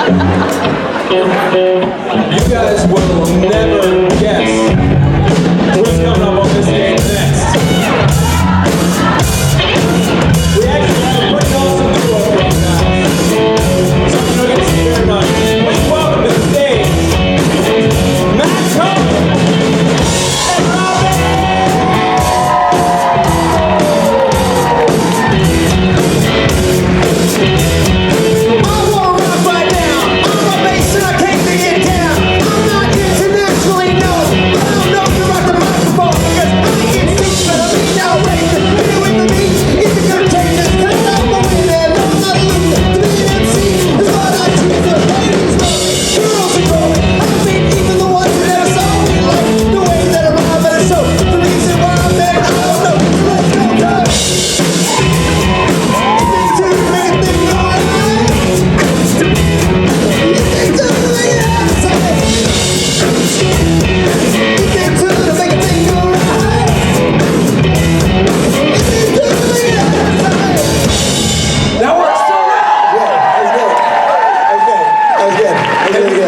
You guys will never guess what's coming up on this stage next. We actually have a pretty awesome duo right now. Something you're going to see very much. Please welcome to the stage, Cohen and Robin!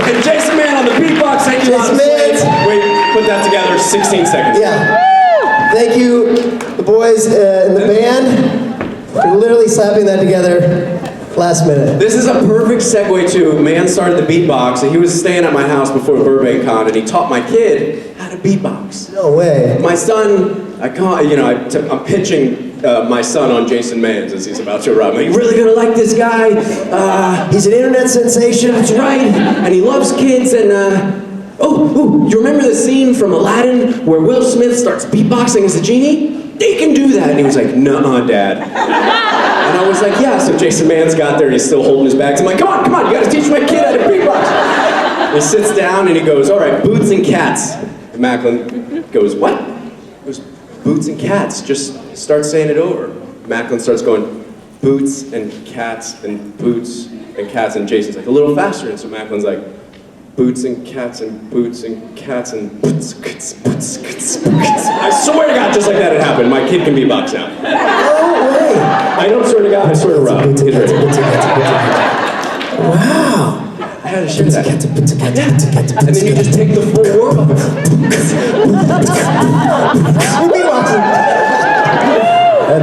And Jason Mann on the beatbox, thank you. Jason Mann. Wait, put that together, 16 seconds. Yeah. Thank you, the boys in the band, for literally slapping that together last minute. This is a perfect segue to, Mann started the beatbox, and he was staying at my house before Burbank Con, and he taught my kid how to beatbox. No way. My son, I'm pitching my son on Jason Mann's as he's about to arrive. You're really gonna like this guy. He's an internet sensation. That's right, and he loves kids, and you remember the scene from Aladdin where Will Smith starts beatboxing as a genie? They can do that. And he was like, nuh-uh, Dad. And I was like, yeah, so Jason Mann's got there, and he's still holding his bags. I'm like, come on, you gotta teach my kid how to beatbox. And he sits down and he goes, all right, boots and cats. And Macklin goes, what? He goes, boots and cats, just start saying it over. Macklin starts going, boots and cats and boots and cats, and Jason's like, a little faster, and so Macklin's like, boots and cats and boots and cats and boots, boots, boots, boots. I swear to God, just like that it happened. My kid can beatbox now. No way. I don't swear to God, I swear to Rob. Wow. I had to share that. And then you just take the full world.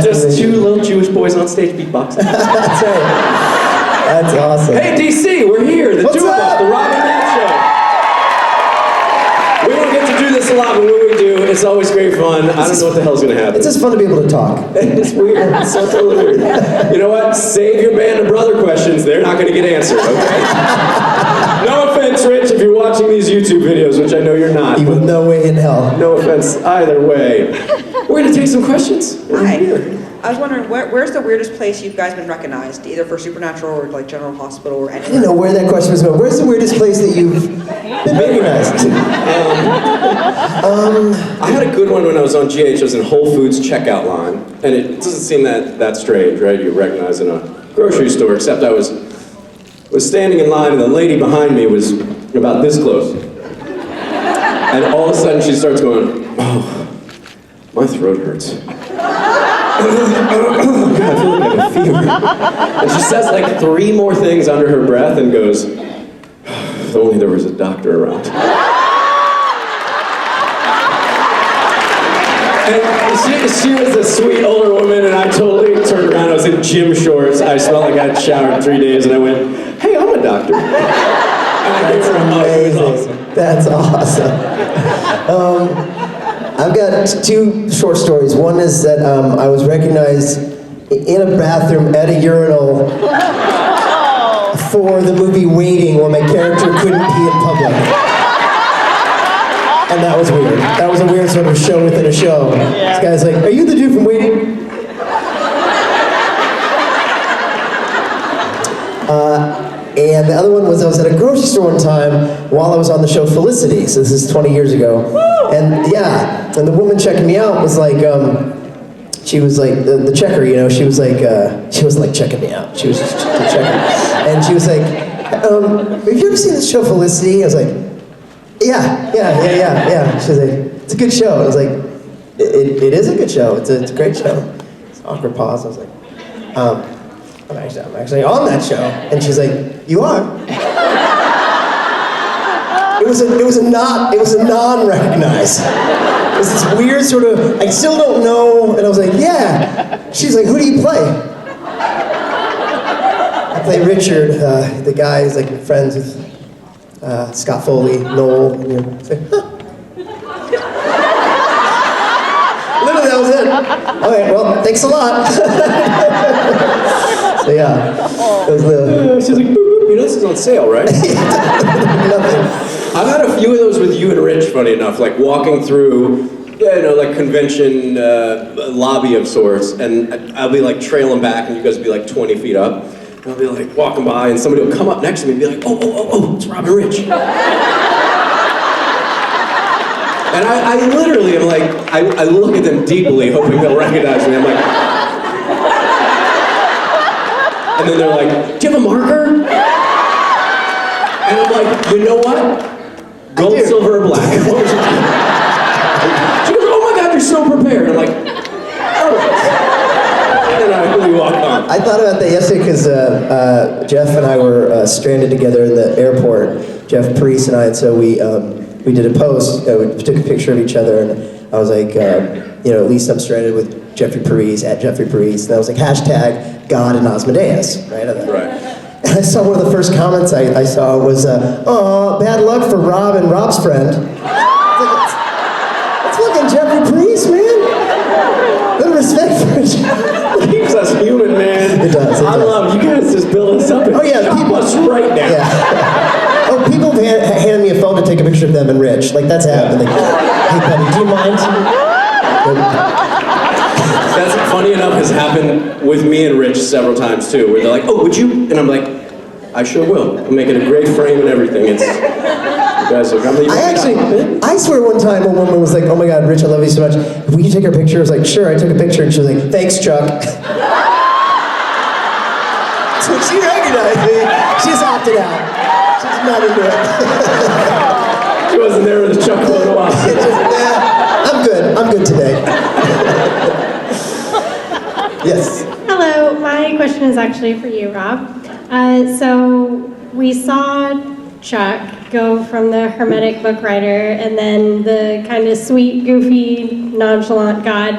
Just two little Jewish boys on stage beatboxing. That's right. That's awesome. Hey DC, we're here, the two of us, the Rob and Matt Show. We don't get to do this a lot, but when we do, it's always great fun. I don't know what the hell's gonna happen. It's just fun to be able to talk. It's weird, it's so totally weird. You know what, save your band of brother questions, they're not gonna get answered, okay? No offense, Rich, if you're watching these YouTube videos, which I know you're not. You will no way in hell. No offense either way. We're gonna take some questions. Hi. I was wondering, where's the weirdest place you guys been recognized, either for Supernatural or like General Hospital or anything? I didn't know where that question was going. Where's the weirdest place that you've been recognized? I had a good one when I was on GH. I was in Whole Foods checkout line, and it doesn't seem that strange, right? You recognize in a grocery store, except I was standing in line, and the lady behind me was about this close. And all of a sudden she starts going, oh, my throat hurts. God, I feel like I have a fever. And she says like 3 more things under her breath and goes, if only there was a doctor around. And she was a sweet older woman, and I totally turned around. I was in gym shorts. I smelled like I had showered in 3 days, and I went, hey, I'm a doctor. That's amazing. That's awesome. I've got 2 short stories. One is that I was recognized in a bathroom at a urinal for the movie Waiting, where my character couldn't pee in public. And that was weird. That was a weird sort of show within a show. This guy's like, are you the dude from Waiting? And the other one was I was at a grocery store one time while I was on the show Felicity. So this is 20 years ago. And yeah, and the woman checking me out was like, she was like, the checker, you know, she was like checking me out. She was just checking. And she was like, have you ever seen this show Felicity? I was like, yeah. She was like, it's a good show. I was like, it is a good show. It's a great show. It's an awkward pause. I was like, I'm actually on that show. And she's like, you are? it was a non-recognize. It was this weird sort of, I still don't know, and I was like, yeah. She's like, who do you play? I play Richard, the guy who's like friends with Scott Foley, Noel, and you know, it's like, huh. Literally, that was it. All right, well, thanks a lot. So yeah, that was the. She's like, boop, boop. You know this is on sale, right? Nothing. I've had a few of those with you and Rich, funny enough, like walking through, like convention lobby of sorts, and I'll be like trailing back and you guys will be like 20 feet up. And I'll be like walking by and somebody will come up next to me and be like, oh, it's Rob and Rich. And I literally am like, I look at them deeply, hoping they'll recognize me. I'm like, and then they're like, do you have a marker? And I'm like, you know what? Gold, silver, or black. She goes, oh my God, you're so prepared. I'm like, all right. And I really walk on. I thought about that yesterday because Jeff and I were stranded together in the airport, Jeff Priest and I, and so we did a post, we took a picture of each other, and I was like, at least I'm stranded with Jeffrey Parise, at Jeffrey Parise, and I was like, hashtag God and Osmodeus, right? Right. And I saw one of the first comments I saw was, oh, bad luck for Rob and Rob's friend. It's fucking Jeffrey Parise, man. Little respect for each other. It keeps us human, man. It does. I love you guys just build us up and people us right now. Yeah. Oh, people hand me a phone to take a picture of them and Rich. Like, that's happening. Hey, buddy, do you mind? That's funny enough has happened with me and Rich several times too, where they're like, oh, would you? And I'm like, I sure will. I'm making a great frame and everything. It's, you guys are coming. I swear one time a woman was like, oh my God, Rich, I love you so much. If we can take our picture, I was like, sure, I took a picture, and she was like, thanks, Chuck. So she recognized me. She's opted out. She's not into it. She wasn't there with the Chuck photo op. I'm good today. Yes. Hello, my question is actually for you, Rob. So we saw Chuck go from the hermetic book writer and then the kind of sweet, goofy, nonchalant God.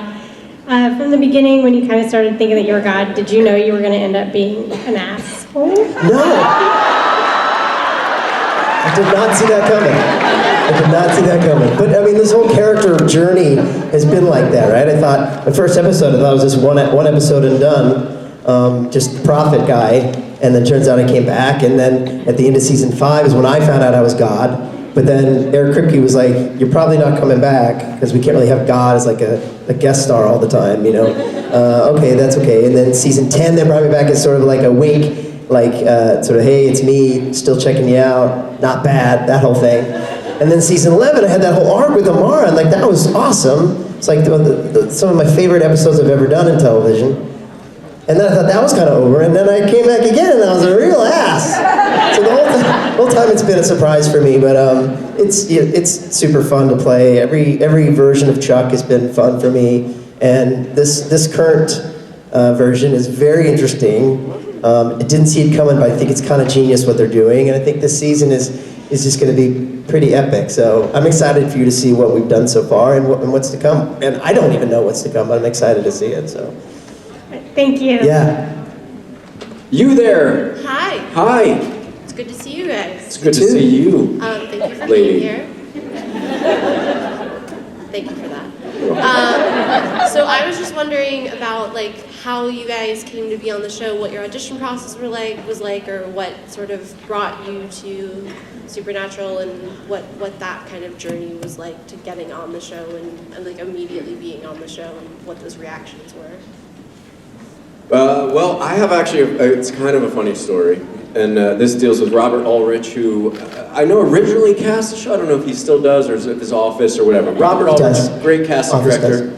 From the beginning, when you kind of started thinking that you were God, did you know you were going to end up being an asshole? No. I did not see that coming. But I mean, this whole character journey has been like that, right? I thought, the first episode, I thought it was just one episode and done, just the prophet guy, and then turns out I came back, and then at the end of season 5 is when I found out I was God. But then Eric Kripke was like, you're probably not coming back, because we can't really have God as like a guest star all the time, you know? Okay, that's okay. And then season 10, they brought me back as sort of like a wink, like sort of, hey, it's me, still checking you out, not bad, that whole thing. And then season 11, I had that whole arc with Amara, and like that was awesome. It's like some of my favorite episodes I've ever done in television. And then I thought that was kind of over, and then I came back again, and I was a real ass. So the whole time it's been a surprise for me, but it's super fun to play. Every version of Chuck has been fun for me, and this current version is very interesting. I didn't see it coming, but I think it's kind of genius what they're doing, and I think this season is just going to be pretty epic. So I'm excited for you to see what we've done so far and what's to come. And I don't even know what's to come, but I'm excited to see it. So. Thank you. Yeah. You there? Hi. Hi. It's good to see you guys. It's good to see you. Thank you for Lady. being here. Thank you for that. So I was just wondering about like how you guys came to be on the show, what your audition process was like, or what sort of brought you to Supernatural, and what that kind of journey was like to getting on the show and like immediately being on the show, and what those reactions were. Well, I have actually, it's kind of a funny story, and this deals with Robert Ulrich, who I know originally cast the show. I don't know if he still does or is at his office or whatever. Robert Ulrich, great casting director,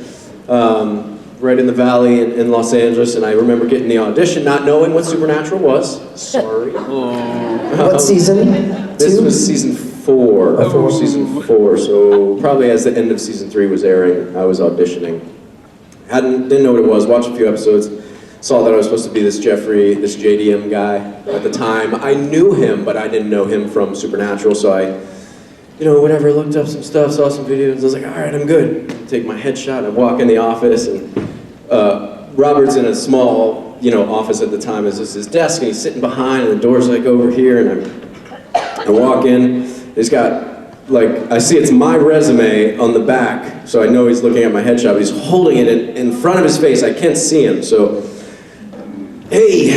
right in the Valley in Los Angeles, and I remember getting the audition, not knowing what Supernatural was. Sorry. What season? This was season 4. Season 4, so probably as the end of season 3 was airing, I was auditioning. Didn't know what it was, watched a few episodes. Saw that I was supposed to be this JDM guy at the time. I knew him, but I didn't know him from Supernatural, so I whatever, looked up some stuff, saw some videos. I was like, all right, I'm good. Take my headshot. I walk in the office, and Robert's in a small, office at the time. It's just his desk, and he's sitting behind, and the door's like over here, and I walk in. He's got, I see it's my resume on the back, so I know he's looking at my headshot, but he's holding it in front of his face. I can't see him, so, hey,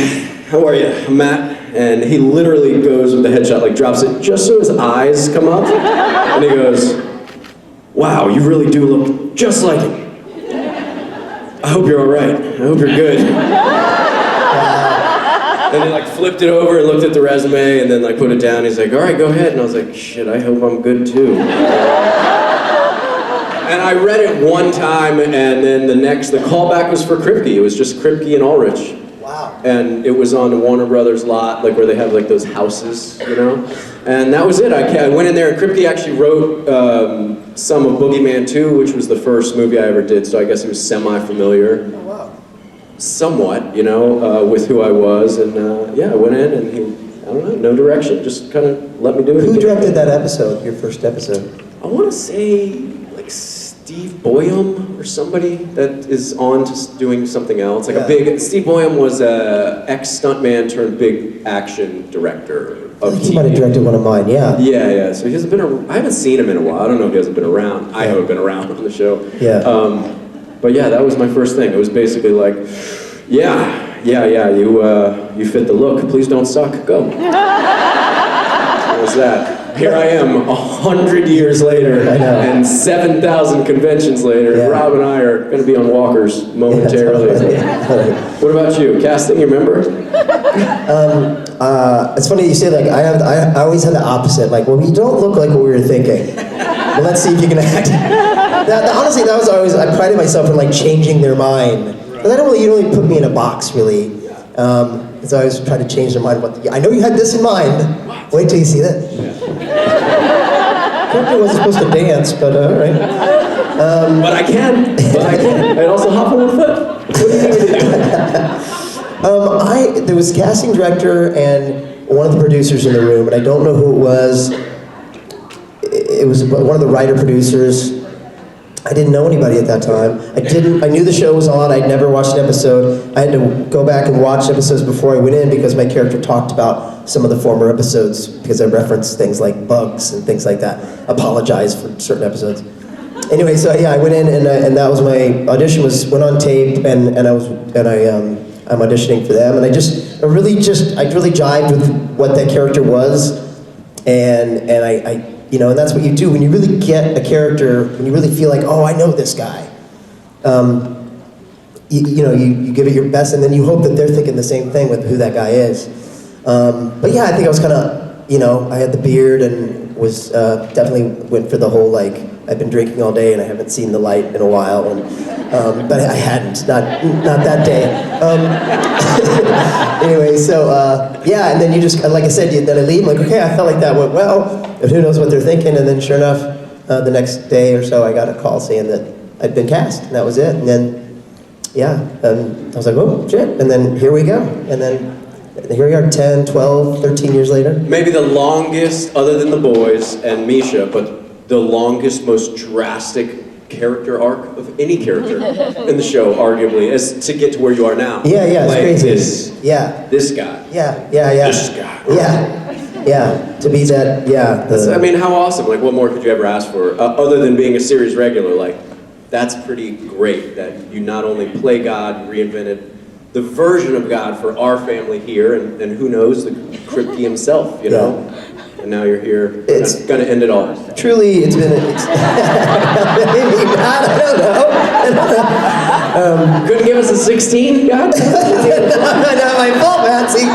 how are you? I'm Matt. And he literally goes with the headshot, drops it just so his eyes come up, and he goes, wow, you really do look just like him. I hope you're all right. I hope you're good. And he flipped it over and looked at the resume and then put it down. He's like, all right, go ahead. And I was like, shit, I hope I'm good too. And I read it one time, and then the callback was for Kripke. It was just Kripke and Ulrich. Wow. And it was on the Warner Brothers lot, where they have those houses, And that was it. I went in there, and Kripke actually wrote some of Boogeyman 2, which was the first movie I ever did, so I guess he was semi-familiar. Oh, wow. Somewhat, with who I was, and I went in, and he, I don't know, no direction, just kind of let me do it. Who directed that episode, your first episode? I want to say, Steve Boyum or somebody that is on to doing something else. Steve Boyum was a ex-stuntman turned big action director of I think he TV. might have directed one of mine, yeah. Yeah. So he hasn't been. I haven't seen him in a while. I don't know if he hasn't been around. I haven't been around on the show. Yeah. But yeah, that was my first thing. It was basically you fit the look. Please don't suck. Go. What was that? Here I am, 100 years later, I know. and 7,000 conventions later. Yeah. Rob and I are going to be on walkers momentarily. Yeah. What about you? Casting, you remember? It's funny you say I always had the opposite. Well, you don't look like what we were thinking. Well, let's see if you can act. Honestly, that was always, I prided myself in changing their mind. Because you don't really put me in a box, really. So I always try to change their mind. I know you had this in mind. Wait till you see that. Character wasn't supposed to dance, but all right. But I can. And also hop on one foot. What do you need me to do? There was a casting director and one of the producers in the room, and I don't know who it was. It was one of the writer-producers. I didn't know anybody at that time. I knew the show was on. I'd never watched an episode. I had to go back and watch episodes before I went in because my character talked about some of the former episodes because I referenced things like bugs and things like that. Apologize for certain episodes. Anyway, so I went in and that was my audition went on tape and I'm auditioning for them and I really jived with what that character was and I and that's what you do when you really get a character, when you really feel oh, I know this guy. You give it your best, and then you hope that they're thinking the same thing with who that guy is. But yeah, I think I was kind of, I had the beard and was definitely went for the whole I've been drinking all day and I haven't seen the light in a while, and but I hadn't, not that day. Anyway, so and then you just, like I said, then I leave. I'm okay, I felt like that went well, but who knows what they're thinking? And then sure enough, the next day or so, I got a call saying that I'd been cast, and that was it. And then I was like, oh shit, and then here we go, and then here we are 10, 12, 13 years later. Maybe the longest, other than the boys and Misha, but the longest, most drastic character arc of any character in the show, arguably, is to get to where you are now. Yeah, it's crazy. This guy. Yeah. This guy. Yeah, to be that, how awesome, what more could you ever ask for, other than being a series regular, that's pretty great, that you not only play God, reinvented the version of God for our family here, and who knows, the Kripke himself, know? And now you're here, it's gonna end it all. Truly, it's been, maybe not, I don't know. Couldn't give us a 16, God? Not my fault, man, see?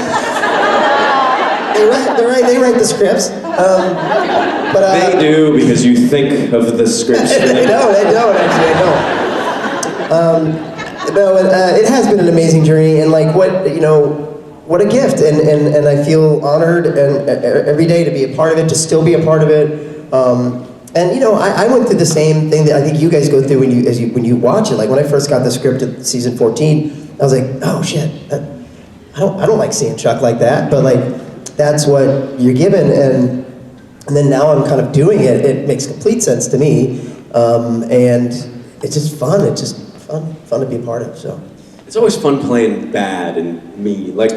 They write the scripts. They do, because you think of the scripts. They don't, actually, I don't. It has been an amazing journey, and what a gift, and I feel honored and every day to be a part of it, to still be a part of it. I went through the same thing that I think you guys go through when you watch it. When I first got the script of season 14, I was like, oh shit, I don't like seeing Chuck like that, but that's what you're given, and And then now I'm kind of doing it. It makes complete sense to me, and it's just fun. It's just fun to be a part of. So It's always fun playing bad and me. Like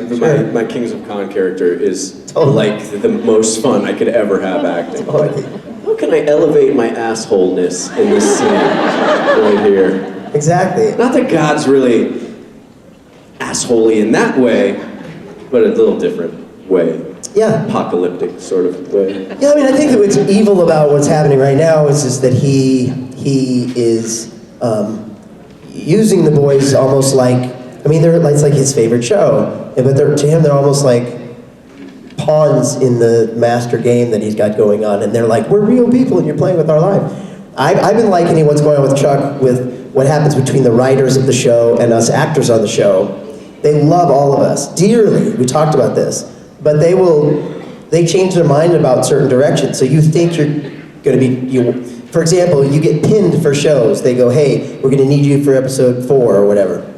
my Kings of Con character is like the most fun I could ever have acting. Like, how can I elevate my assholeness in this scene right here? exactly. Not that God's really assholey in that way, but a little different way. Yeah. Apocalyptic sort of way. Yeah, I mean, I think that what's evil about what's happening right now is just that he is using the boys almost like, I mean, it's like his favorite show, but to him they're almost like pawns in the master game that he's got going on, and they're like, we're real people and you're playing with our life. I've been likening what's going on with Chuck with what happens between the writers of the show and us actors on the show. They love all of us dearly. We talked about this. But they change their mind about certain directions. So you think you're going to be, for example, you get pinned for shows. They go, hey, we're going to need you for episode 4 or whatever.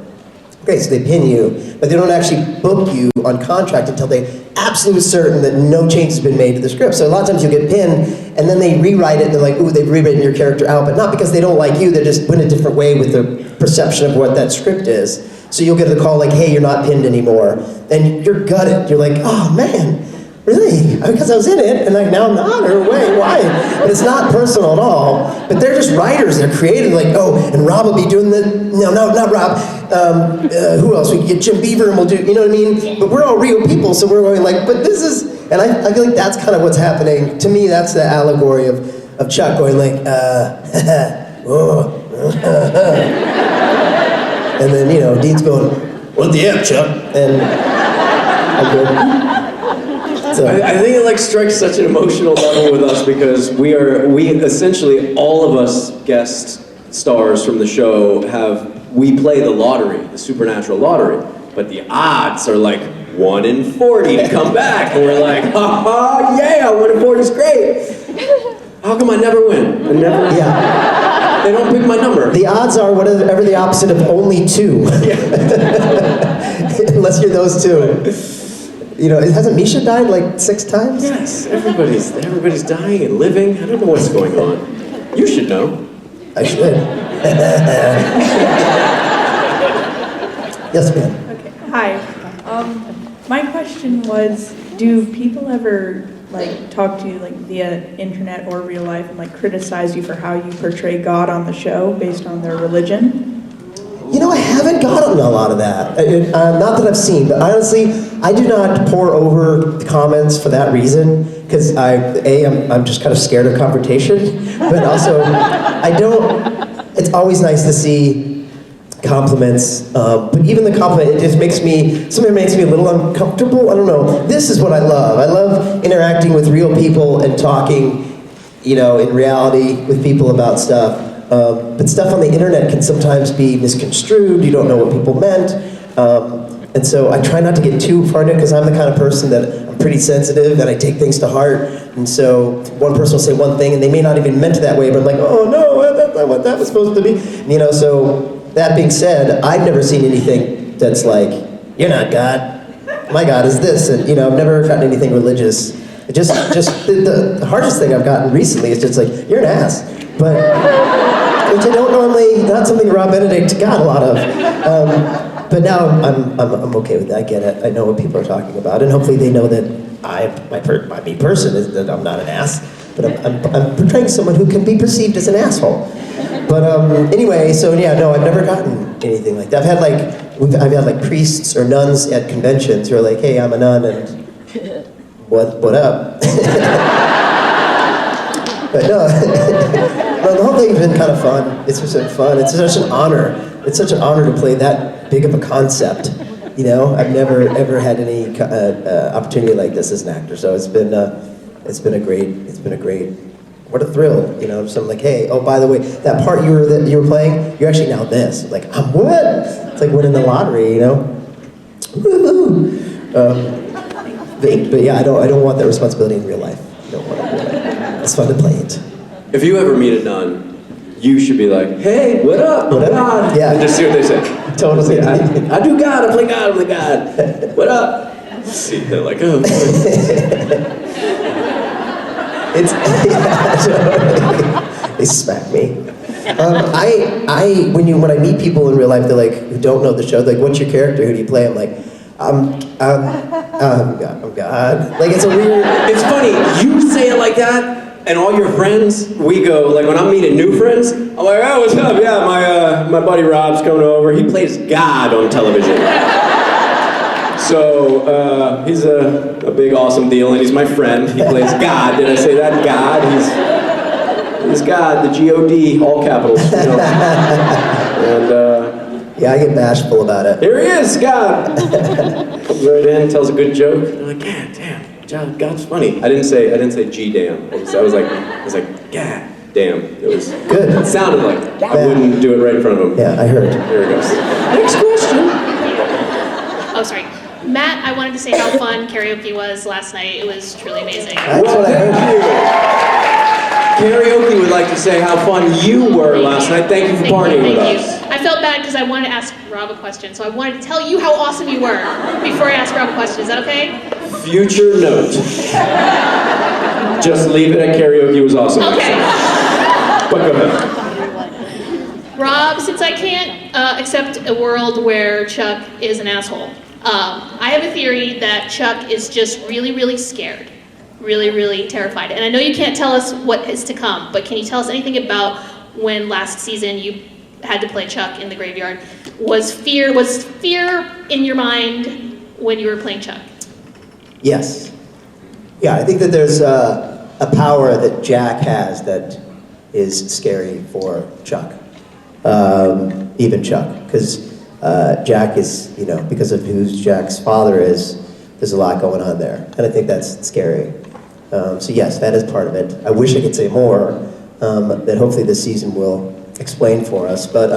Great, so they pin you, but they don't actually book you on contract until they're absolutely certain that no change has been made to the script. So a lot of times you'll get pinned, and then they rewrite it, and they're like, ooh, they've rewritten your character out, but not because they don't like you, they're just put in a different way with the perception of what that script is. So you'll get the call like, hey, you're not pinned anymore. And you're gutted. You're like, oh man, really? Because I was in it, and like now I'm not, or wait, why? But it's not personal at all. But they're just writers. They're creative. Like, oh, and Rob will be doing no, not Rob. Who else? We can get Jim Beaver, and we'll do, you know what I mean? But we're all real people, so we're going like, but this is, and I feel like that's kind of what's happening. To me, that's the allegory of Chuck going like, and then, Dean's going, what the F, Chuck? And I'm good. So. I think it like strikes such an emotional level with us because we essentially, all of us guest stars from the show we play the lottery, the supernatural lottery, but the odds are like 1 in 40 to come back, and we're like, ha ha, yeah, 1 in 40 is great. How come I never win? Yeah. They don't pick my number. The odds are whatever the opposite of only 2. Unless you're those 2. Hasn't Misha died like 6 times? Yes, everybody's dying and living. I don't know what's going on. You should know. I should. Yes, ma'am. Okay. Hi. My question was, do people ever talk to you via internet or real life and criticize you for how you portray God on the show based on their religion? I haven't gotten a lot of that. Not that I've seen, but honestly, I do not pour over the comments for that reason, because I'm just kind of scared of confrontation, but also, it's always nice to see compliments, but even the compliment, it just makes me a little uncomfortable. I don't know. This is what I love. I love interacting with real people and talking, in reality with people about stuff. But stuff on the internet can sometimes be misconstrued. You don't know what people meant. And so I try not to get too far into it because I'm the kind of person that I'm pretty sensitive and I take things to heart. And so one person will say one thing and they may not even meant it that way, but I'm like, oh no, that's not what that was supposed to be. So that being said, I've never seen anything that's like, you're not God. My God is this. And I've never gotten anything religious. Just the hardest thing I've gotten recently is just like, you're an ass. But which I don't normally, not something Rob Benedict got a lot of. But now I'm okay with that. I get it. I know what people are talking about, and hopefully they know that me person is that I'm not an ass, but I'm portraying someone who can be perceived as an asshole. But anyway, so yeah, no, I've never gotten anything like that. I've had priests or nuns at conventions who are like, hey, I'm a nun, and what up? But no, the whole thing's been kind of fun. It's just been fun. It's such an honor. It's such an honor to play that big of a concept. I've never ever had any opportunity like this as an actor. So it's been a great. What a thrill. So I'm like, hey, oh, by the way, that part you were playing, you're actually now this. Like, I'm what? It's like winning the lottery. Woo-hoo. But yeah, I don't want that responsibility in real life. I don't want it. It's fun to play it. If you ever meet a nun, you should be like, hey, what up? What up? God. Yeah. And just see what they say. Totally. I do God, I play God, I'm the God. What up? See, they're like, oh. It's yeah, they smack me. When I meet people in real life, they're like who don't know the show, they're like, what's your character? Who do you play? I'm like, I'm God. Like it's a weird. It's funny, you say it like that, and all your friends, we go, like when I'm meeting new friends, I'm like, oh, what's up? Yeah, my buddy Rob's coming over. He plays God on television. So, he's a big awesome deal, and he's my friend. He plays God. Did I say that? God. He's God, the G-O-D, all capitals. You know? And, Yeah, I get bashful about it. here he is, God. Comes right in, tells a good joke. I'm like, God damn, God's funny. I didn't say G damn. I was like, God damn. It was Good. It sounded like I wouldn't do it right in front of him. Yeah, I heard. Here it goes. Next question. Oh, sorry. Matt, I wanted to say how fun karaoke was last night. It was truly amazing. That's what I heard. Karaoke would like to say how fun you were last night. Thank you for partying with us. I felt bad because I wanted to ask Rob a question, so I wanted to tell you how awesome you were before I ask Rob a question. Is that okay? Future note. Just leave it at karaoke was awesome. Okay. But go ahead. Rob, since I can't accept a world where Chuck is an asshole, I have a theory that Chuck is just really, really scared. Really, really terrified. And I know you can't tell us what is to come, but can you tell us anything about when last season you had to play Chuck in the graveyard? Was fear in your mind when you were playing Chuck? Yes. Yeah, I think that there's a power that Jack has that is scary for Chuck. Even Chuck, because Jack is, because of who Jack's father is, there's a lot going on there. And I think that's scary. So yes, that is part of it. I wish I could say more, that hopefully this season will explain for us. But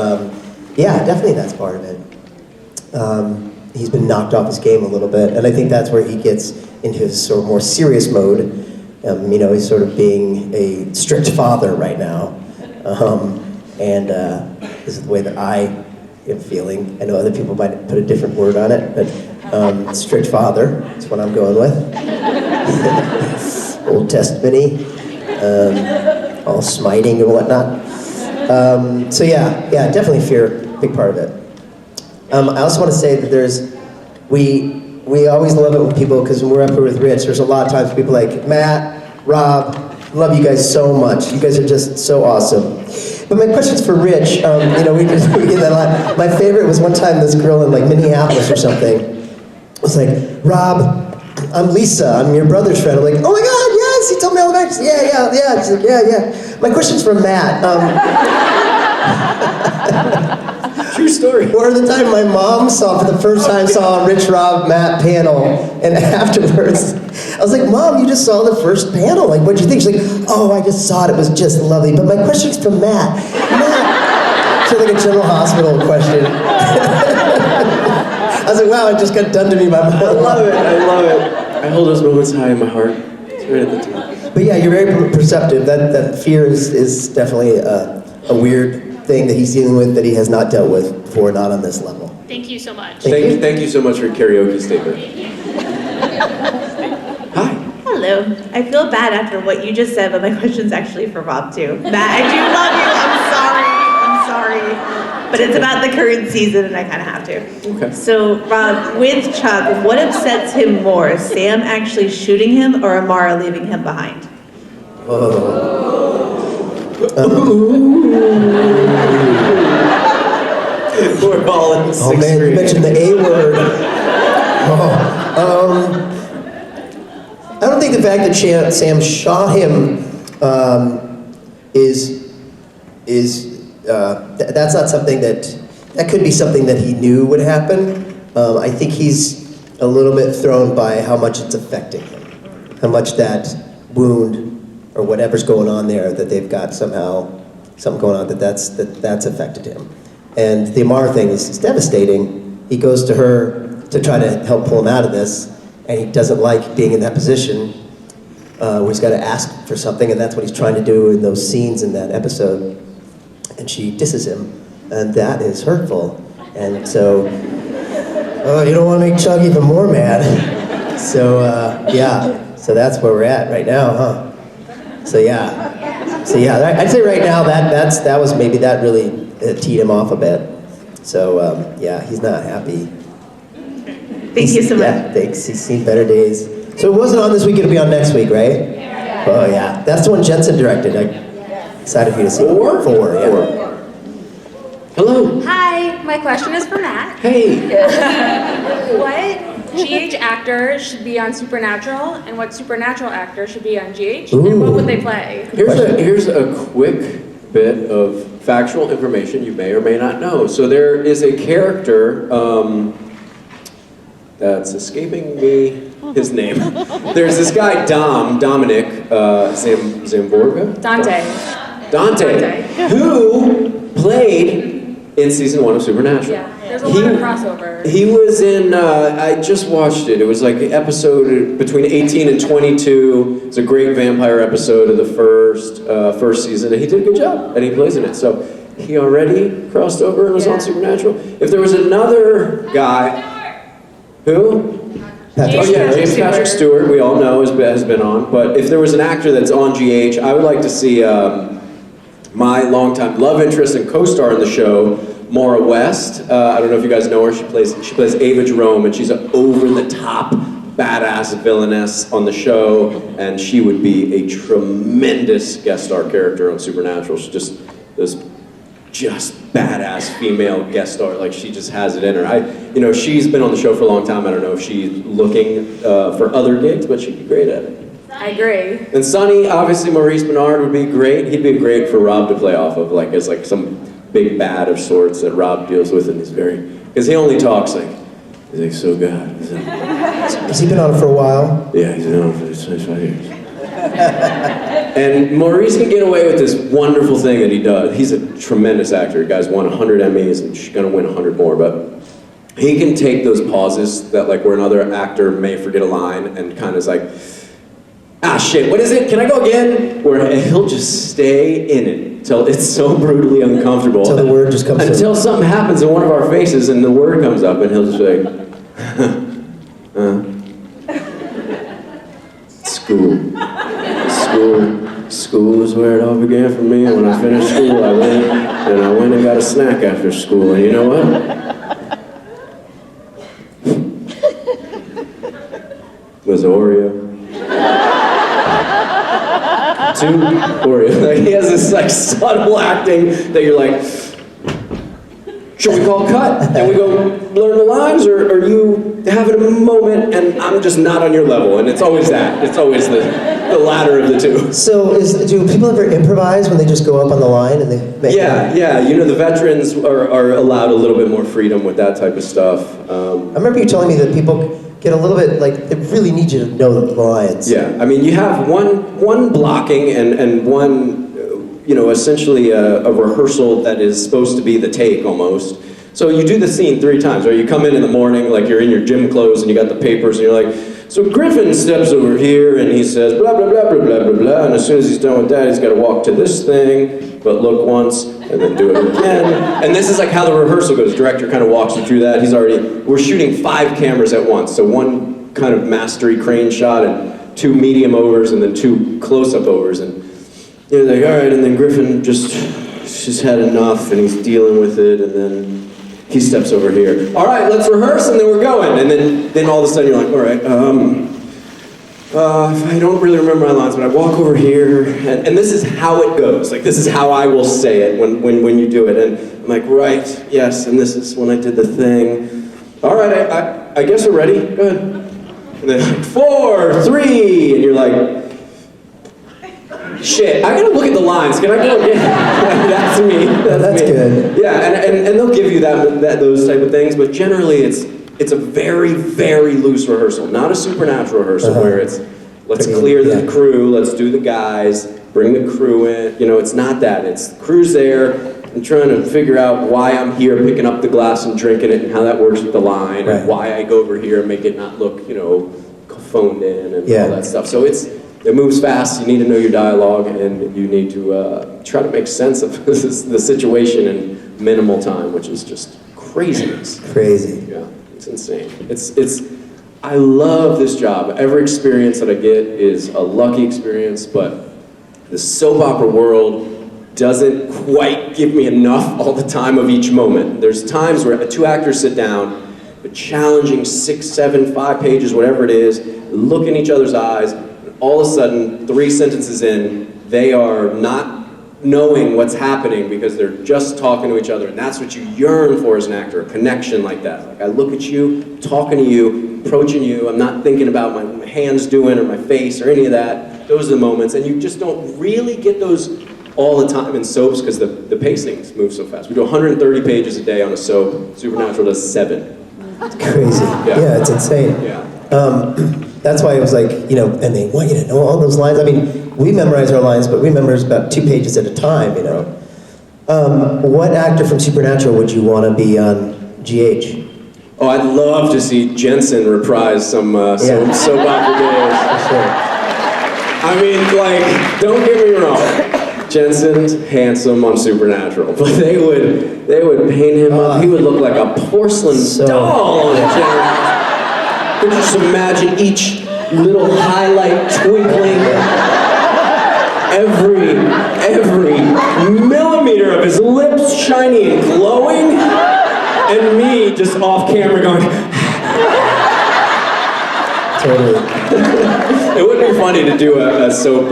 yeah, definitely that's part of it. He's been knocked off his game a little bit, and I think that's where he gets into his sort of more serious mode. He's sort of being a strict father right now. And this is the way that I am feeling. I know other people might put a different word on it, but strict father is what I'm going with. Old Testament-y, all smiting and whatnot. So yeah, definitely fear, big part of it. I also want to say that we always love it when people, because when we're up here with Rich, there's a lot of times people like, Matt, Rob, love you guys so much. You guys are just so awesome. But my question's for Rich. We get that a lot. My favorite was one time this girl in like Minneapolis or something was like, Rob, I'm Lisa, I'm your brother's friend. I'm like, oh my God, yes, he told me all about it. Yeah. She's like, yeah. My question's for Matt. True story. Or the time my mom for the first time saw a Rich, Rob, Matt panel, and afterwards, I was like, Mom, you just saw the first panel. Like, what'd you think? She's like, oh, I just saw it. It was just lovely. But my question's for Matt. Matt, it's like a General Hospital question. I was like, wow, it just got done to me by my mom. I love it. I hold those moments high in my heart. It's right at the top. But yeah, you're very perceptive. That fear is definitely a weird thing that he's dealing with that he has not dealt with before, not on this level. Thank you so much. Thank you so much for your karaoke statement. Hi. Hello. I feel bad after what you just said, but my question's actually for Rob too. Matt, I do love you. I'm sorry. But it's about the current season and I kind of have to. Okay. So Rob, with Chuck, what upsets him more? Sam actually shooting him or Amara leaving him behind? We're all in the Oh man, you mentioned the A word. I don't think the fact that Sam shot him that's not something that could be something that he knew would happen. I think he's a little bit thrown by how much it's affecting him, how much that wound or whatever's going on there that they've got somehow something going on that's affected him. And the Amara thing is devastating. He goes to her to try to help pull him out of this, and he doesn't like being in that position where he's got to ask for something, and that's what he's trying to do in those scenes in that episode. And she disses him, and that is hurtful. And so, you don't want to make Chuck even more mad. So, yeah, so that's where we're at right now, huh? So yeah, I'd say right now that was maybe that really teed him off a bit. So yeah, he's not happy. Thank you so much. Yeah, thanks. He's seen better days. So it wasn't on this week, it'll be on next week, right? Yeah. Oh yeah, that's the one Jensen directed. I'm excited for you to see. Four, yeah. Hello. Hi, my question is for Matt. Hey. What GH actor should be on Supernatural, and what Supernatural actor should be on GH, Ooh. and what would they play? Here's a quick bit of factual information you may or may not know. So there is a character that's escaping me his name. There's this guy Dominic Zamborga? Dante, who played in season 1 of Supernatural. Yeah, there's a lot of crossover. He was in, I just watched it. It was like the episode between 18 and 22. It's a great vampire episode of the first season, and he did a good job, and he plays in it. So he already crossed over and was on Supernatural. If there was another guy, who? James Patrick Stewart, we all know has been on. But if there was an actor that's on GH, I would like to see my longtime love interest and co-star in the show, Maura West. I don't know if you guys know her. She plays Ava Jerome, and she's an over-the-top badass villainess on the show, and she would be a tremendous guest star character on Supernatural. She's just this badass female guest star. Like, she just has it in her. She's been on the show for a long time. I don't know if she's looking for other gigs, but she'd be great at it. I agree. And Sonny, obviously Maurice Bernard would be great. He'd be great for Rob to play off of, like as like some big bad of sorts that Rob deals with, and because he only talks he's like, so God. Has he been on it for a while? Yeah, he's been on it for 25 years. And Maurice can get away with this wonderful thing that he does. He's a tremendous actor. The guy's won 100 Emmys and she's gonna win 100 more, but he can take those pauses that like where another actor may forget a line and kind of is like, ah shit, what is it? Can I go again? Where he'll just stay in it till it's so brutally uncomfortable. Until the word just comes up. Until something happens in one of our faces and the word comes up and he'll just be like, School is where it all began for me. And when I finished school, I went and got a snack after school. And you know what? It was Oreo. 2 Oreo. Like, he has this like subtle acting that you're like, should we call cut and we go learn the lines, or are you having a moment and I'm just not on your level? And it's always that. It's always the latter of the two. So do people ever improvise when they just go up on the line and they make Yeah. The veterans are allowed a little bit more freedom with that type of stuff. I remember you telling me that people get a little bit, like, they really need you to know the lines. Yeah, I mean, you have one blocking and one, essentially a rehearsal that is supposed to be the take almost. So you do the scene 3 times, right? You come in the morning, like you're in your gym clothes and you got the papers and you're like, so Griffin steps over here and he says blah, blah, blah, blah, blah, blah, blah, and as soon as he's done with that, he's got to walk to this thing, but look once, and then do it again. And this is like how the rehearsal goes. Director kind of walks you through that. We're shooting 5 cameras at once, so one kind of mastery crane shot and 2 medium overs and then 2 close-up overs, and you're like, all right, and then Griffin just had enough and he's dealing with it, and then he steps over here. All right, let's rehearse, and then we're going. And then all of a sudden you're like, all right, I don't really remember my lines, but I walk over here, and this is how it goes. Like, this is how I will say it when you do it. And I'm like, right, yes, and this is when I did the thing. All right, I guess we're ready, go ahead. And then like, 4, 3, and you're like, shit, I gotta look at the lines. Can I go again? That's me. That's me. Good. Yeah, and they'll give you those type of things, but generally it's a very, very loose rehearsal, not a supernatural rehearsal where it's let's clear the crew, let's do the guys, bring the crew in. It's not that. It's the crew's there. I'm trying to figure out why I'm here picking up the glass and drinking it and how that works with the line, and why I go over here and make it not look, phoned in and all that stuff. So it moves fast, you need to know your dialogue, and you need to try to make sense of the situation in minimal time, which is just craziness. Crazy. Yeah, it's insane. I love this job. Every experience that I get is a lucky experience, but The soap opera world doesn't quite give me enough all the time of each moment. There's times where two actors sit down, a challenging 6, 7, 5 pages, whatever it is, look in each other's eyes, and all of a sudden, 3 sentences in, they are not knowing what's happening because they're just talking to each other, and that's what you yearn for as an actor, a connection like that. Like I look at you, talking to you, approaching you, I'm not thinking about what my hands doing or my face or any of that. Those are the moments, and you just don't really get those all the time in soaps because the pacings move so fast. We do 130 pages a day on a soap. Supernatural does 7. It's crazy. Yeah, it's insane. Yeah. That's why it was like, you know, and they want you to know all those lines. I mean, we memorize our lines, but we memorize about 2 pages at a time, you know. What actor from Supernatural would you want to be on GH? Oh, I'd love to see Jensen reprise some soap opera days. For sure. I mean, like, don't get me wrong. Jensen's handsome on Supernatural, but they would paint him up. He would look like a porcelain doll on a generator. Could you just imagine each little highlight twinkling? Every millimeter of his lips shiny and glowing, and me just off camera going. Totally. It would be funny to do a soap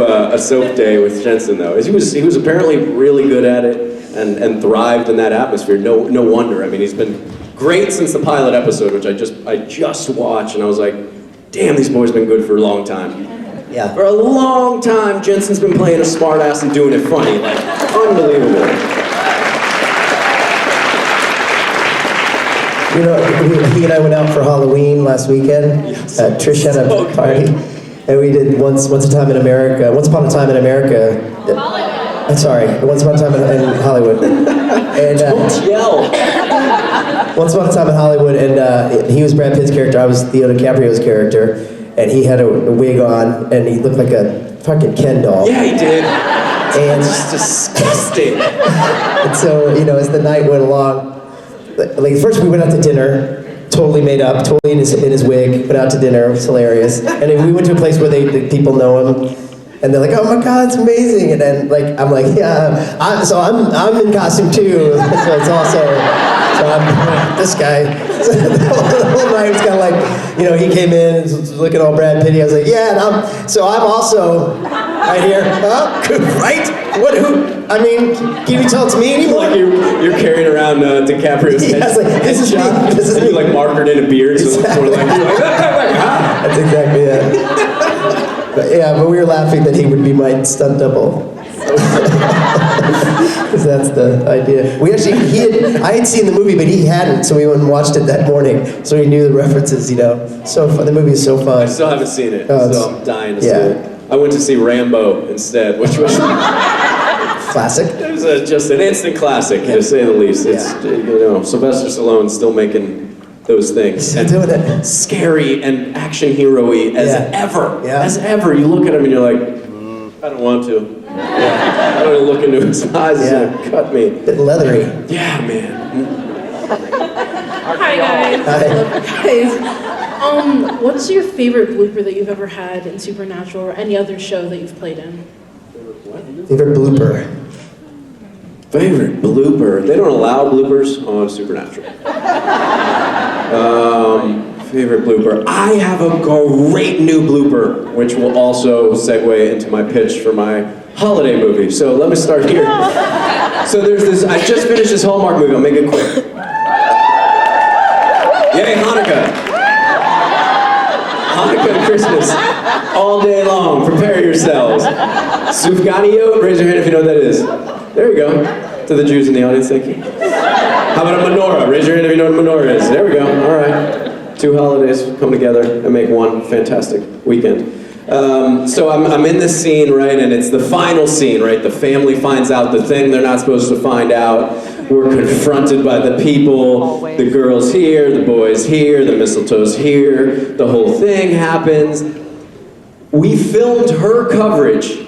day with Jensen though. He was apparently really good at it and thrived in that atmosphere. No wonder. I mean, he's been great since the pilot episode, which I just watched, and I was like, damn, these boys been good for a long time. Yeah. For a long time, Jensen's been playing a smartass and doing it funny, like unbelievable. You know, he and I went out for Halloween last weekend. Yes. Trish had a party, and we did Once Upon a Time in America. Once Upon a Time in America. Sorry, Once Upon a Time in Hollywood. And Don't yell. Once Upon a Time in Hollywood, and he was Brad Pitt's character. I was Theo DiCaprio's character, and he had a wig on, and he looked like a fucking Ken doll. Yeah, he did. And It's disgusting. And so, you know, as the night went along, like first we went out to dinner, totally made up, totally in his wig, went out to dinner, it was hilarious. And then we went to a place where the people know him, and they're like, oh my God, it's amazing. And then like, I'm like, yeah, I'm in costume too. So it's also, so I'm this guy. So the whole night was kind of like, you know, he came in and was looking all Brad Pitty. I was like, yeah, and I'm also right here. Huh? Right? What? Who? I mean, can you tell it's me anymore? Like you're carrying around DiCaprio's head. Yeah, it's like, this is me. This is and me. you like markered in a beard, so it's more like you're like, ah. That's exactly it. But we were laughing that he would be my stunt double. Because that's the idea. I had seen the movie, but he hadn't, so we went and watched it that morning. So he knew the references, you know. So fun. The movie is so fun. I still haven't seen it, Oh, so I'm dying to see it. I went to see Rambo instead, which was Classic. it was just an instant classic, to say the least. It's you know, Sylvester Stallone's still making those things. He's doing it. Scary and action hero-y as ever. Yeah. As ever. You look at him and you're like, I don't want to. I don't look into his eyes, he's gonna cut me. Bit leathery. Yeah, man. Hi guys. Guys, what's your favorite blooper that you've ever had in Supernatural or any other show that you've played in? Favorite blooper. Favorite blooper. They don't allow bloopers on Supernatural. Favorite blooper. I have a great new blooper, which will also segue into my pitch for my holiday movie. So let me start here. So there's this, I just finished this Hallmark movie, I'll make it quick. Yay, Hanukkah. Hanukkah and Christmas, all day long, prepare yourselves. Sufganiyot, raise your hand if you know what that is. There we go. To the Jews in the audience, thank you. How about a menorah? Raise your hand if you know what a menorah is. There we go, all right. 2 holidays come together and make one fantastic weekend. So I'm in this scene, right, and it's the final scene, right? The family finds out the thing they're not supposed to find out. We're confronted by the people, the girl's here, the boy's here, the mistletoe's here, the whole thing happens. We filmed her coverage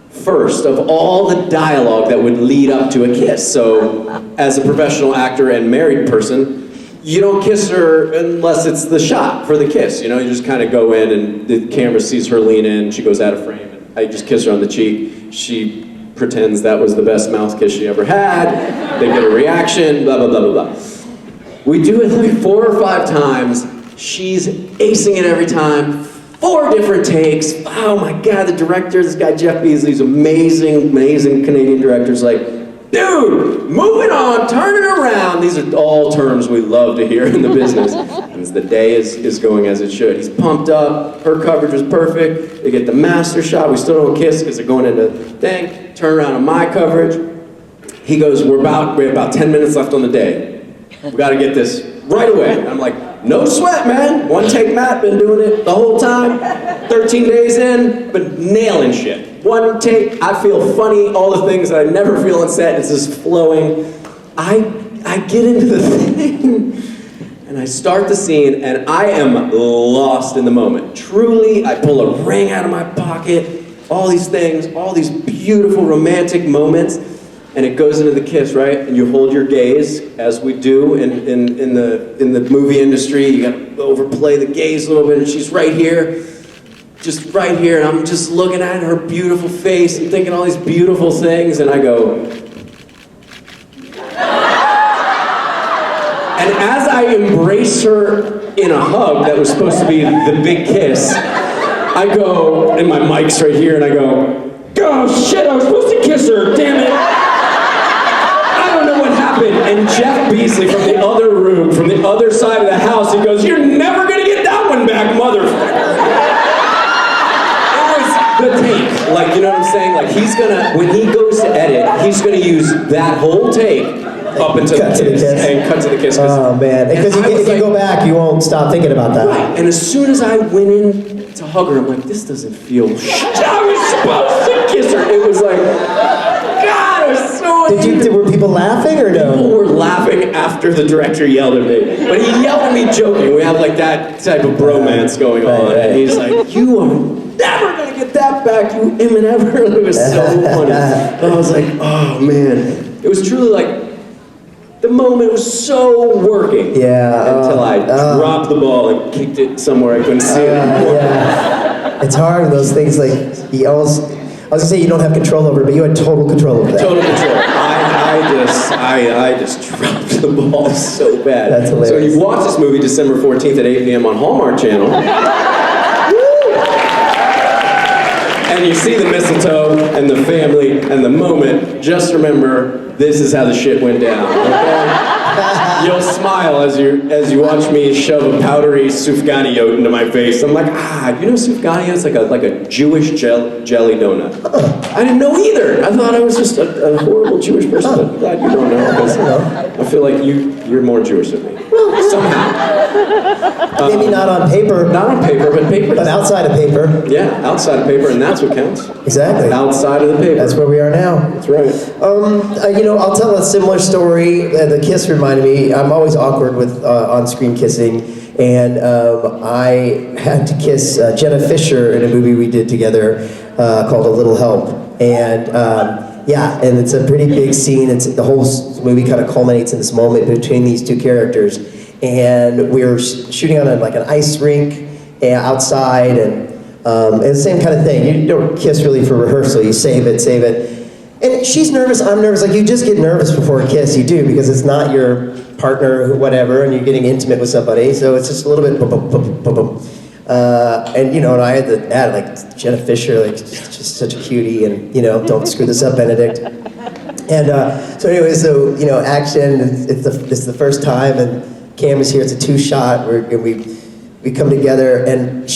first of all the dialogue that would lead up to a kiss. So as a professional actor and married person, you don't kiss her unless it's the shot for the kiss. You know, you just kind of go in and the camera sees her lean in, she goes out of frame, and I just kiss her on the cheek. She pretends that was the best mouth kiss she ever had. They get a reaction, blah, blah, blah, blah, blah. We do it like 4 or 5 times. She's acing it every time. 4 different takes. Oh my God, the director, this guy Jeff Beasley's amazing, amazing Canadian director's like, dude, moving on, turn it around. These are all terms we love to hear in the business. And the day is going as it should. He's pumped up, her coverage was perfect. They get the master shot, we still don't kiss because they're going into the thing. Turn around on my coverage. He goes, we have about 10 minutes left on the day. We gotta get this right away. And I'm like, no sweat, man. 1 take Matt, been doing it the whole time. 13 days in, been nailing shit. 1 take, I feel funny, all the things that I never feel on set, it's just flowing. I get into the thing, and I start the scene, and I am lost in the moment. Truly, I pull a ring out of my pocket, all these things, all these beautiful romantic moments, and it goes into the kiss, right? And you hold your gaze, as we do in the movie industry. You gotta overplay the gaze a little bit, and she's right here, just right here, and I'm just looking at her beautiful face and thinking all these beautiful things, and I go, and as I embrace her in a hug that was supposed to be the big kiss, I go, and my mic's right here, and I go, oh shit, I was supposed to kiss her, damn it. And Jeff Beasley from the other room, from the other side of the house, he goes, you're never gonna get that one back, motherfucker. It was the take, like, you know what I'm saying? Like, he's gonna, when he goes to edit, he's gonna use that whole take up into the kiss, and cut to the kiss. Oh man, because if you go back, you won't stop thinking about that. Right, and as soon as I went in to hug her, I'm like, this doesn't feel I was supposed to kiss her. It was like, God, it was so were people laughing or no? People were laughing after the director yelled at me. But he yelled at me joking. We have like that type of bromance going on. And he's like, you are never gonna get that back, you immin' ever. It was so funny. And I was like, oh man. It was truly like, the moment was so working. Yeah. Until I dropped the ball and kicked it somewhere I couldn't see it anymore. Yeah. It's hard, those things, like, I was gonna say you don't have control over it, but you had total control over that. Total control. I just dropped the ball so bad. That's hilarious. So you watch this movie December 14th at 8 p.m. on Hallmark Channel. And you see the mistletoe and the family and the moment. Just remember, this is how the shit went down, okay? You'll smile as you watch me shove a powdery sufganiyot oat into my face. I'm like, you know sufganiyot? It's like a Jewish jelly donut. I didn't know either. I thought I was just a horrible Jewish person. I'm glad you don't know, because I feel like you're more Jewish than me. Somehow. Maybe not on paper. Not on paper, but paper. But outside of paper. Yeah, outside of paper, and that's what counts. Exactly. Outside of the paper. That's where we are now. That's right. I'll tell a similar story. The kiss reminded me, I'm always awkward with on-screen kissing, and I had to kiss Jenna Fisher in a movie we did together called A Little Help. And and it's a pretty big scene. The whole movie kind of culminates in this moment between these 2 characters. And we were shooting on an ice rink outside, and it's the same kind of thing. You don't kiss really for rehearsal. You save it. And she's nervous, I'm nervous. Like, you just get nervous before a kiss, you do, because it's not your partner or whatever, and you're getting intimate with somebody, so it's just a little bit boom, boom, boom, boom, boom. And I had to add, like, Jenna Fisher, like, just such a cutie, and, don't screw this up, Benedict. And action, it's the first time, and camera's here, it's a 2-shot, we come together, and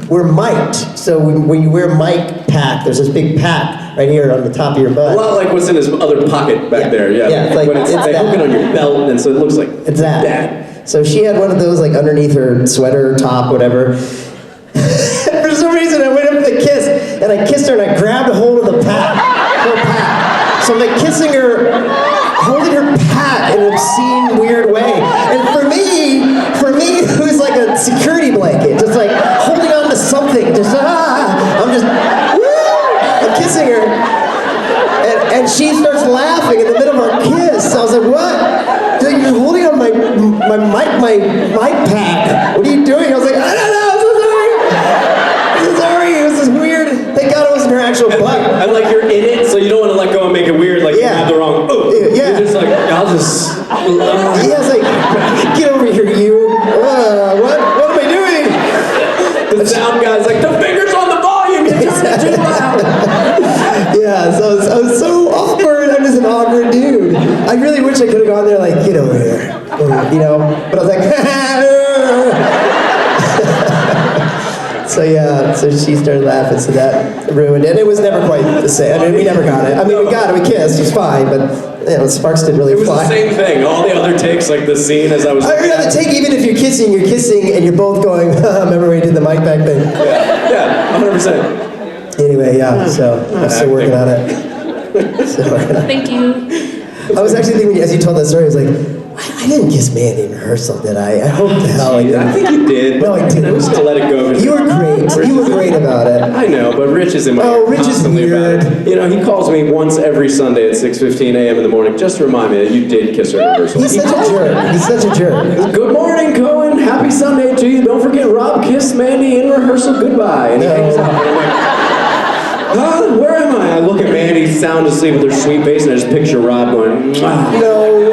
we're mic'd. So when you wear mic pack, there's this big pack right here on the top of your butt. A lot like what's in his other pocket back there, yeah. Yeah, they hook it on your belt, and so it looks like it's that. So she had one of those, like, underneath her sweater, top, whatever. For some reason, I went up to kiss, and I kissed her, and I grabbed a hold of her pack. So I'm, like, kissing her, holding her pack in an obscene, weird way. And for me, it was like a security blanket, just like holding on to something, I'm kissing her, and she starts laughing in the middle of our kiss. I was like, what? Dude, you're holding on my mic pack. What are you doing? I was like, I don't know, I'm so sorry. It was just weird. Thank God her actual butt. And like you're in it, so you don't want to let go and make it weird. Like you have the wrong. Oh, Yeah. You're just like, I'll just. Yeah, it's like, get over here, you. What am I doing? The sound guy's like, the finger's on the volume. You turned it too loud. Yeah, so I was so awkward. I'm just an awkward dude. I really wish I could have gone there like, get over here, you know. But I was like, so yeah, so she started laughing, so that ruined it. It was never quite the same. I mean, we never got it. I mean, we got it, we kissed, it was fine, but you know, sparks didn't really fly. It was the same thing. All the other takes, like the scene as I was. I mean, the take, even if you're kissing, and you're both going, remember when we did the mic back thing? Yeah, 100%. Anyway, yeah, so I'm still working on it. Thank you. I was actually thinking, as you told that story, I was like, I didn't kiss Mandy in rehearsal, did I? I hope the hell I didn't. I think you did. No, I didn't. I'm just gonna let it go. You were great. You were great about it. I know, but Rich is in my ear Rich is constantly weird. about it. You know, he calls me once every Sunday at 6:15 a.m. in the morning just to remind me that you did kiss her in rehearsal. He's such a jerk. He's such a jerk. Good morning, Cohen. Happy Sunday to you. Don't forget, Rob kissed Mandy in rehearsal goodbye. And he hangs up. And I'm like, where am I? I look at Mandy sound asleep with her sweet face, and I just picture Rob going, No, you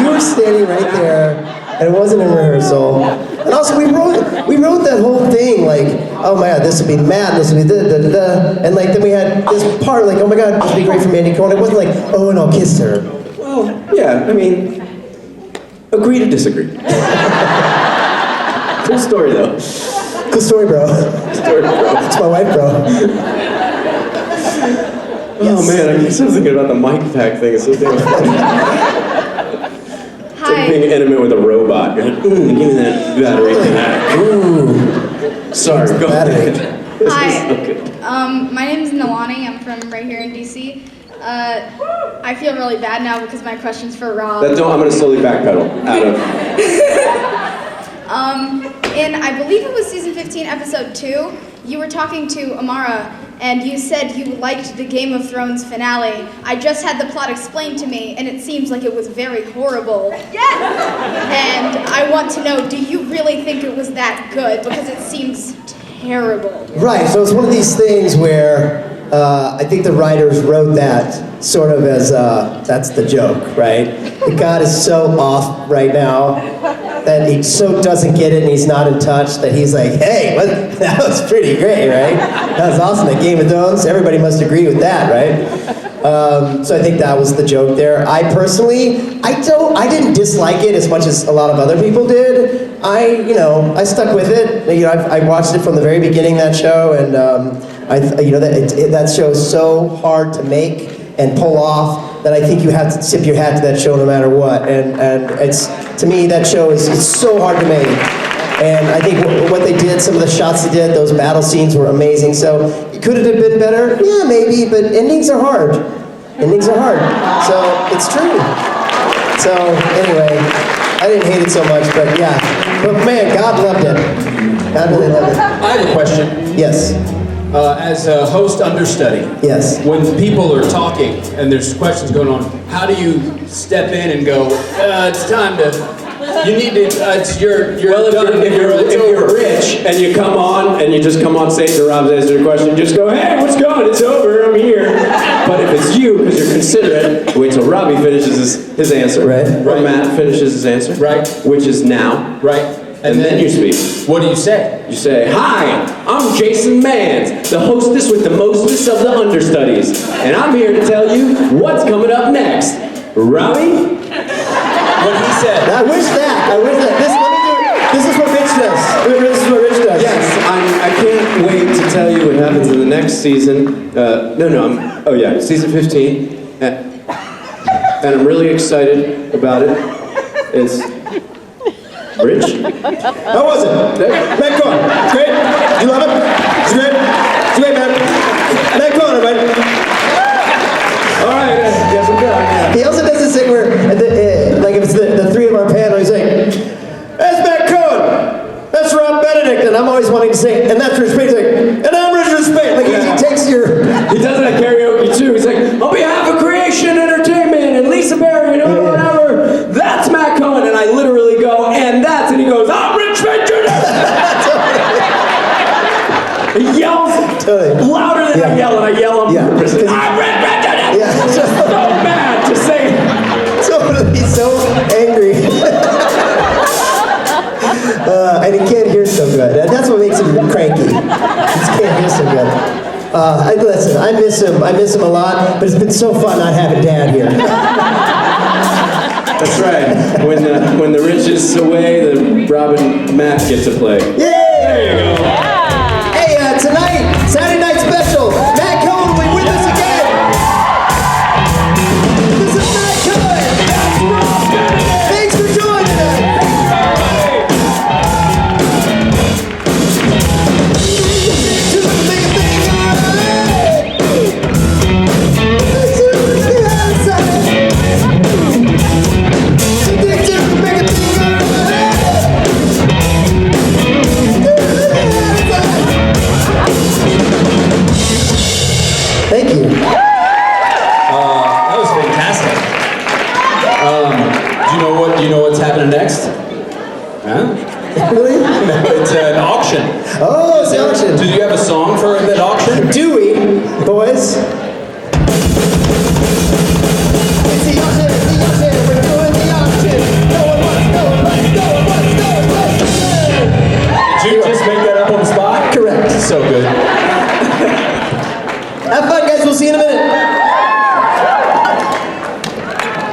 were standing right there, and it wasn't in rehearsal. And also, we wrote that whole thing like, oh my God, this would be mad, this would be da-da-da-da. And like, then we had this part like, oh my God, this would be great for Mandy Cohen. It wasn't like, oh, and I'll kiss her. well, yeah, I mean, agree to disagree. Cool story, though. Cool story, bro. Story, bro. It's my wife, bro. Oh man, I guess I was thinking about the mic pack thing. It's so damn funny. It's like being intimate with a robot. You're like, give me that battery pack. Ooh. Sorry, go ahead. Hi. Okay. My name is Nalani. I'm from right here in DC. I feel really bad now because my question's for Rob. I'm going to slowly backpedal out of. In I believe it was season 15, episode 2, you were talking to Amara, and you said you liked the Game of Thrones finale. I just had the plot explained to me, and it seems like it was very horrible. Yes! And I want to know, do you really think it was that good? Because it seems terrible. Right, so it's one of these things where I think the writers wrote that sort of as, that's the joke, right? The God is so off right now that he so doesn't get it and he's not in touch that he's like, hey, that was pretty great, right? That was awesome, that Game of Thrones. Everybody must agree with that, right? So I think that was the joke there. I personally, I didn't dislike it as much as a lot of other people did. I stuck with it. You know, I watched it from the very beginning, that show, and that show is so hard to make and pull off that I think you have to tip your hat to that show no matter what. And it's, to me, that show is so hard to make. And I think what they did, some of the shots they did, those battle scenes were amazing. So could it have been better? Yeah, maybe, but endings are hard. Endings are hard. So it's true. So anyway, I didn't hate it so much, but yeah. But man, God loved it. God really loved it. I have a question. Yes. As a host understudy, yes. When people are talking and there's questions going on, how do you step in and go, it's time to, you need to, it's your well, if you're rich and you come on and you just come on stage and Rob's answering a question, just go, hey, what's going? It's over, I'm here. But if it's you, because you're considerate, wait till Robbie finishes his answer. Right. Or Matt finishes his answer. Right. Which is now. Right. And then you speak. What do you say? You say, hi, I'm Jason Mans, the hostess with the mostest of the understudies. And I'm here to tell you what's coming up next. Robbie? What he said. I wish that. This is what Rich does. This is what Rich does. Yes, I can't wait to tell you what happens in the next season. Season 15. And I'm really excited about it. It's Rich? How was it? Matt Cohen. It's great. You love it? It's great. It's great, man. Matt Cohen, everybody. All right, guess I'm done. Yeah. He also does this thing where, like if it's the three of our panel, he's like, that's Matt Cohen. That's Rob Benedict. And I'm always wanting to say, and that's Rich Spade. He's like, and I'm Richard Spade. Like he takes your... He does it at karaoke too. He's like, on behalf of Creation Entertainment and Lisa Barry and whatever, that's Matt Cohen. And I literally go, and that's, and he goes, I'm Rich Spade Jr. He yells louder than I yell, and I yell on purpose. I'm red. Yeah. So mad to say it. He's so angry. And he can't hear so good. And that's what makes him cranky. He just can't hear so good. Listen, I miss him. I miss him a lot, but it's been so fun not having Dad here. That's right. When the rich is away, the Rob and Matt get to play. Yay! There you go. Hey, tonight, Saturday night special, Matt Cohen will be with us again. This is Matt Cohen. Thanks for joining us. Thank you. That was fantastic. Do you know what's happening next? Huh? Really? No, it's an auction. Oh, it's the auction. Do you have a song for that auction? Do we, boys?